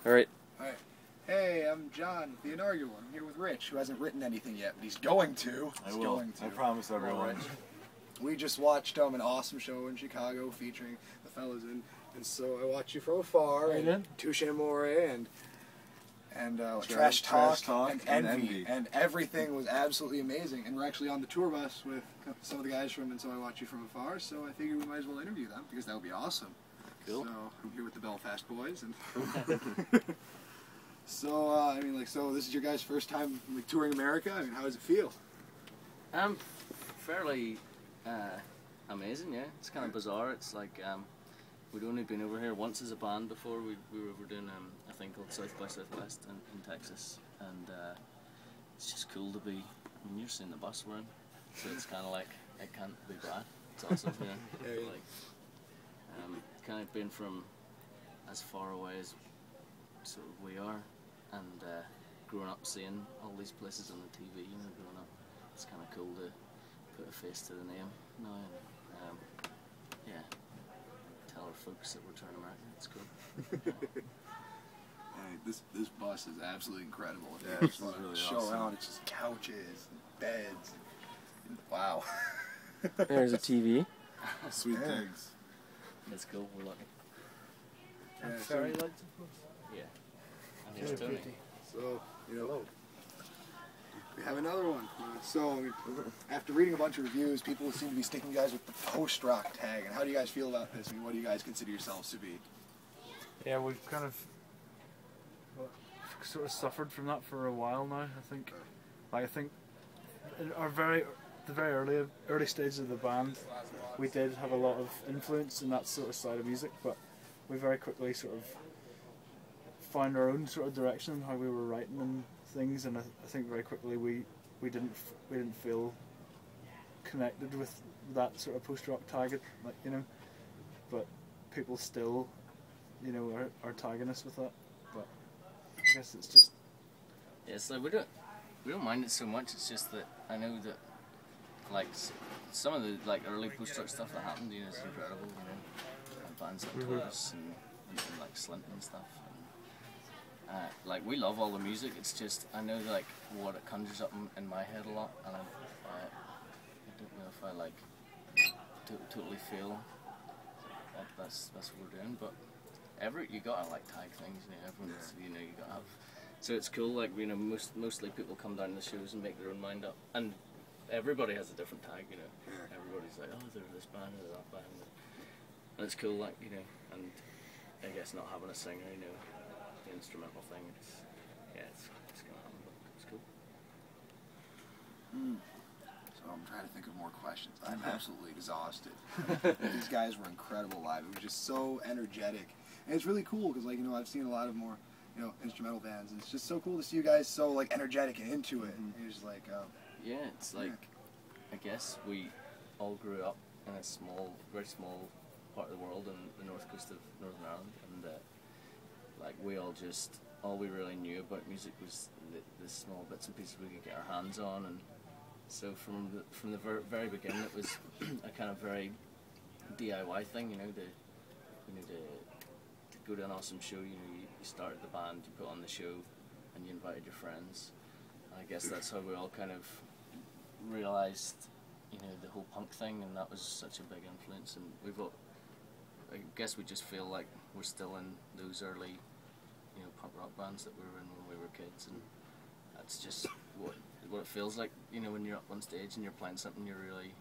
Alright. Alright. Hey, I'm John, the Inarguable. I'm here with Rich, who hasn't written anything yet, but he's going to. I will. I promise everyone. We just watched an awesome show in Chicago featuring the fellas, and so I watched you from afar, and Touche Amore, and Trash Talk, and Envy, and everything was absolutely amazing. And we're actually on the tour bus with some of the guys from And So I Watch You From Afar, so I figured we might as well interview them, because that would be awesome. Cool. So I'm here with the Belfast boys, and so so this is your guys' first time touring America. I mean, how does it feel? Fairly amazing. Yeah, it's kind of bizarre. It's like we'd only been over here once as a band before. We were over doing a thing called South by Southwest in Texas, and it's just cool to be. I mean, you're seeing the bus we're in, so it's kind of like it can't be bad. It's awesome. Yeah, like kind of been from as far away as sort of we are, and growing up seeing all these places on the TV. You know, growing up, it's kind of cool to put a face to the name now, and yeah, tell our folks that we're touring America. It's cool. Hey, this bus is absolutely incredible. Yeah, it's really show awesome. around. It's just couches, and beds. Wow. There's a TV. Sweet things. It's cool. We're lucky. Yeah, Fairy so, lights, of course. Yeah. And here's Tony. so we have another one. So after reading a bunch of reviews, people seem to be sticking you guys with the post-rock tag. And how do you guys feel about this? I mean, what do you guys consider yourselves to be? Yeah, we've kind of sort of suffered from that for a while now. I think in the very early stages of the band, we did have a lot of influence in that sort of side of music, but we very quickly sort of found our own sort of direction in how we were writing and things, and I think very quickly we didn't feel connected with that sort of post-rock tag, like, you know, but people still, you know, are tagging us with that. But I guess it's just, Yeah, it's like we don't mind it so much. It's just that I know that like some of the like early post-rock stuff that happened, you know, is incredible. You know, and bands like Taurus and like Slint and stuff. And, like we love all the music. It's just I know like what it conjures up in my head a lot, and I don't know if I like totally feel that that's what we're doing. But you gotta like tag things. You know, everyone's you know you gotta have. So it's cool. Like you know, mostly people come down to the shows and make their own mind up, and everybody has a different tag. You know, everybody's like, oh, there's this band or that band, and it's cool. Like you know, and I guess not having a singer, you know, the instrumental thing. It's gonna happen, but it's cool. So I'm trying to think of more questions. I'm absolutely exhausted. These guys were incredible live. It was just so energetic, and it's really cool because, like, you know, I've seen a lot of more, you know, instrumental bands, and it's just so cool to see you guys so like energetic and into it. And you're just like, yeah, it's like I guess we all grew up in a very small part of the world in the north coast of Northern Ireland, and like all we really knew about music was the small bits and pieces we could get our hands on, and so from the very beginning it was a kind of very DIY thing, you know, to go to an awesome show. You know, you started the band, you put on the show, and you invited your friends. And I guess that's how we all kind of realised, you know, the whole punk thing, and that was such a big influence. And I guess we just feel like we're still in those early, you know, punk rock bands that we were in when we were kids, and that's just what it feels like, you know, when you're up on stage and you're playing something you're really,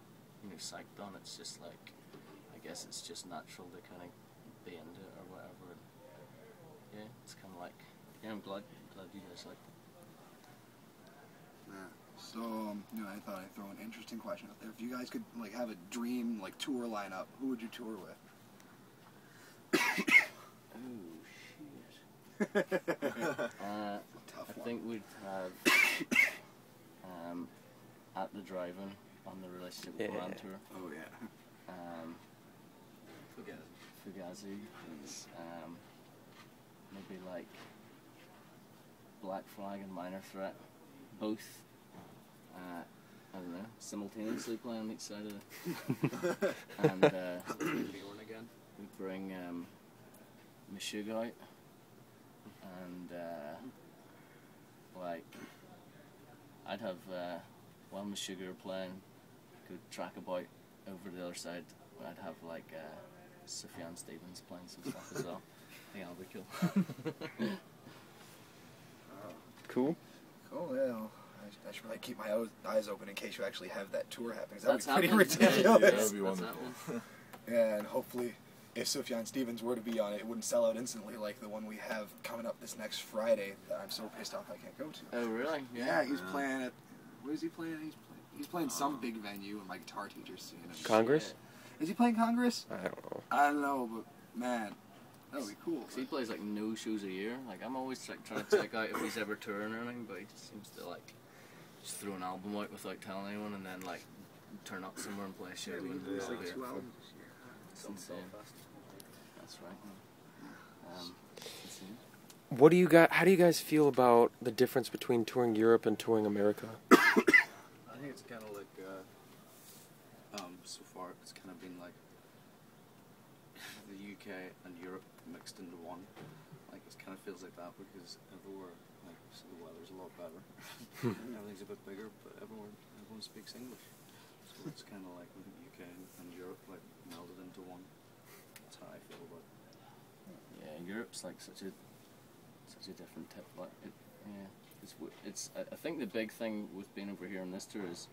you know, psyched on. It's just like, I guess it's just natural to kind of be into it or whatever. And yeah, it's kind of like, yeah, I'm glad you guys like it. yeah. So you know, I thought I'd throw an interesting question out there. If you guys could like have a dream like tour lineup, who would you tour with? Oh shit. I think we'd have At the Drive-In on the Relationship with Brand tour. Oh yeah. Fugazi is maybe like Black Flag and Minor Threat, both I don't know, simultaneously playing on each side of it. And we bring Meshuggah out, and like I'd have while my Sugar are playing, go track about over the other side. I'd have like Sufjan Stevens playing some stuff as well. I think that'll be cool. Cool. Cool, yeah. I should probably keep my eyes open in case you actually have that tour happening. That would That's be pretty happening. ridiculous. That would be wonderful. Yeah, and hopefully, if Sufjan Stevens were to be on it, it wouldn't sell out instantly like the one we have coming up this next Friday that I'm so pissed off I can't go to. Oh really? Yeah, he's playing at... Where is he playing? He's playing some big venue, and my guitar teacher's seeing him. Congress? Is he playing Congress? I don't know. I don't know, but man, that would be cool. 'Cause he plays like no shows a year. Like I'm always like trying to check out if he's ever touring or anything, but he just seems to like just throw an album out without telling anyone, and then like turn up somewhere and play a show. Yeah, And there's not like be it 2 for- albums this year. It's insane. That's right. Insane. What do you got? How do you guys feel about the difference between touring Europe and touring America? I think it's kind of like, so far it's kind of been like the UK and Europe mixed into one. Like it kind of feels like that because everywhere, like so the weather's a lot better. Everything's a bit bigger, but everyone speaks English. So it's kind of like with the UK and Europe like melded into one. That's how I feel about it. Yeah, Europe's like such a different tip. Like it's I think the big thing with being over here on this tour is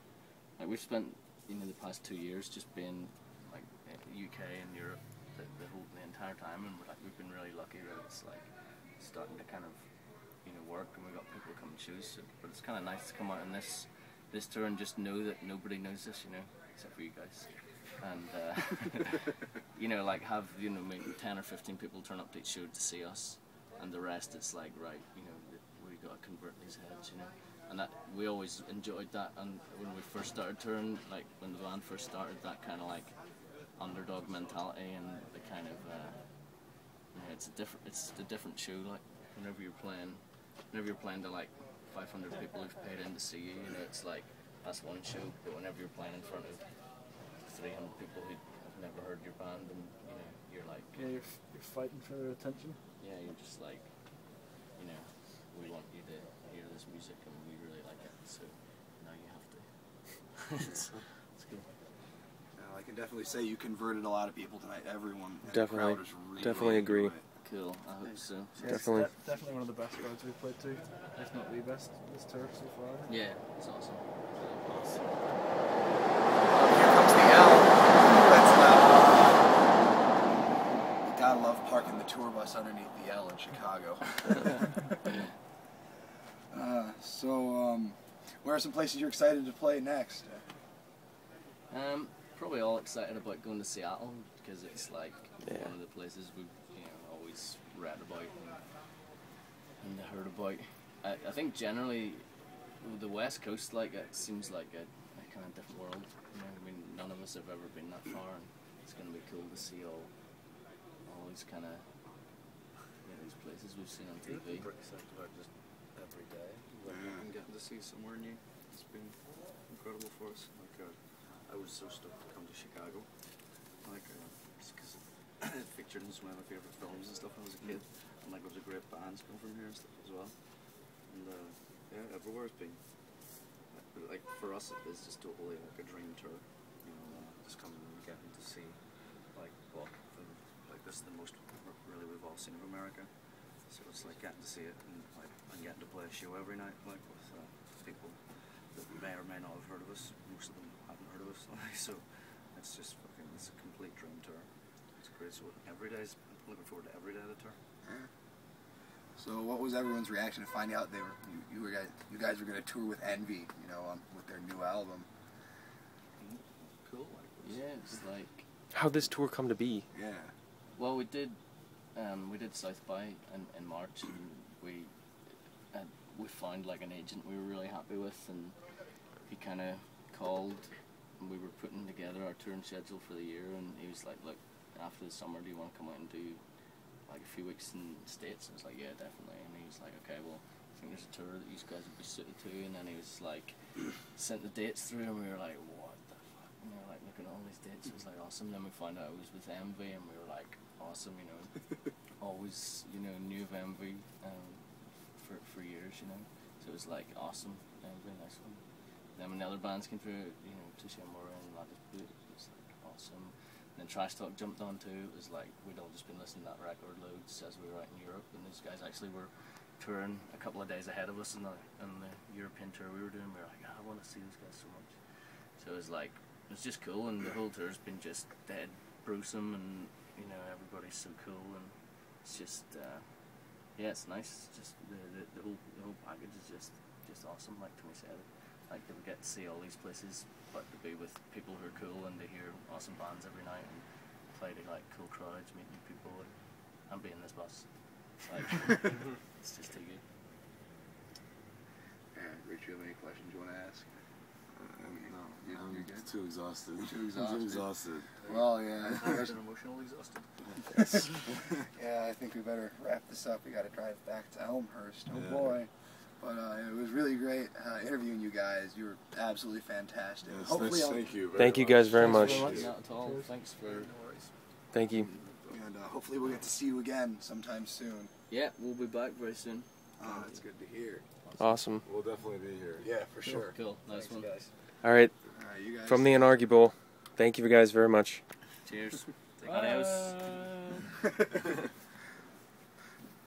like we've spent the past 2 years just being like UK and Europe the entire time, and we've been really lucky that it's like starting to kind of work, and we've got people coming to shows. So, but it's kind of nice to come out on this tour and just know that nobody knows this, except for you guys, and like have maybe 10 or 15 people turn up to each show to see us, and the rest it's like right, we got to convert these heads, and that we always enjoyed that. And when we first started touring, like when the band first started, that kind of like underdog mentality and the kind of it's a different show. Like whenever you're playing to like 500 people who've paid in to see you, it's like that's one show. But whenever you're playing in front of 300 people who have never heard your band, and you're like you're fighting for their attention. Yeah, you're just like we want you to hear this music and we really like it, so now you have to. it's good. I can definitely say you converted a lot of people tonight. Everyone in Definitely. the crowd is really Definitely agree. into it. Cool, I hope so. Yeah, Definitely. It's definitely one of the best crowds we've played to, if not the best this tour so far. Yeah, it's awesome. Here comes the L. That's loud. Gotta love parking the tour bus underneath the L in Chicago. Where are some places you're excited to play next? Probably all excited about going to Seattle because it's like Yeah. one of the places we've always read about and heard about. I think generally the West Coast it seems like a kind of different world. I mean, none of us have ever been that far, and it's going to be cool to see all these kind of these places we've seen on TV. I'm pretty psyched about just every day. And getting to see somewhere new. It's been incredible for us. Like, I was so stoked to come to Chicago. Like, just because it featured in some of my favourite films and stuff when I was a kid. And like, there was a great bands come from here and stuff as well. And yeah, everywhere has been. Like, for us, it is just totally like a dream tour. Just coming and getting to see like this is the most really we've all seen of America. So it's like getting to see it and getting to play a show every night, like with people that may or may not have heard of us. Most of them haven't heard of us, so it's just it's a complete dream tour. It's great. So I'm looking forward to every day of the tour. So what was everyone's reaction to finding out you guys were going to tour with Envy, with their new album? Cool. Yeah, it's like. How'd this tour come to be? Yeah. Well, we did South by in March, and we found like an agent we were really happy with, and he kind of called, and we were putting together our touring schedule for the year, and he was like, look, after the summer, do you want to come out and do like a few weeks in the States? I was like, yeah, definitely. And he was like, okay, well, I think there's a tour that you guys would be suited to. And then he was like, sent the dates through, and we were like, what the fuck? And we were like looking at all these dates. It was like awesome. Then we found out it was with Envy, and we were like, awesome, always, you know, knew of Envy for years, you know. So it was like awesome, really nice one. Then when the other bands came through, you know, Touche Amore and Lattice Boot, it was like awesome. And then Trash Talk jumped on too. It was like we'd all just been listening to that record loads as we were out in Europe, and these guys actually were touring a couple of days ahead of us in the European tour we were doing. We were like, I want to see these guys so much. So it was like, it was just cool, and the whole tour's been just dead gruesome, and you know, everybody's so cool, and it's just yeah, it's nice. It's just the whole package is just awesome. Like Tony said, like we get to see all these places, but to be with people who are cool and to hear awesome bands every night and play to like cool crowds, meet new people, and be in this bus. Like, it's just too good. Rich, you have any questions you want to ask? No, you're good? too exhausted. Too exhausted. Too exhausted. Well, yeah. There's an emotional exhausted. Yeah, I think we better wrap this up. We got to drive back to Elmhurst. Oh Yeah. boy. But it was really great interviewing you guys. You were absolutely fantastic. Yes, Hopefully, thank you. Thank you guys very much. very much. Not at all. Thanks for. Thank you. and hopefully we'll get to see you again sometime soon. Yeah, we'll be back very soon. Oh, that's good to hear. Awesome. We'll definitely be here. Yeah, for sure. Cool. Nice Thanks, one. guys. All right. All right, you guys. From the Inarguable, thank you guys very much. Cheers. Adios.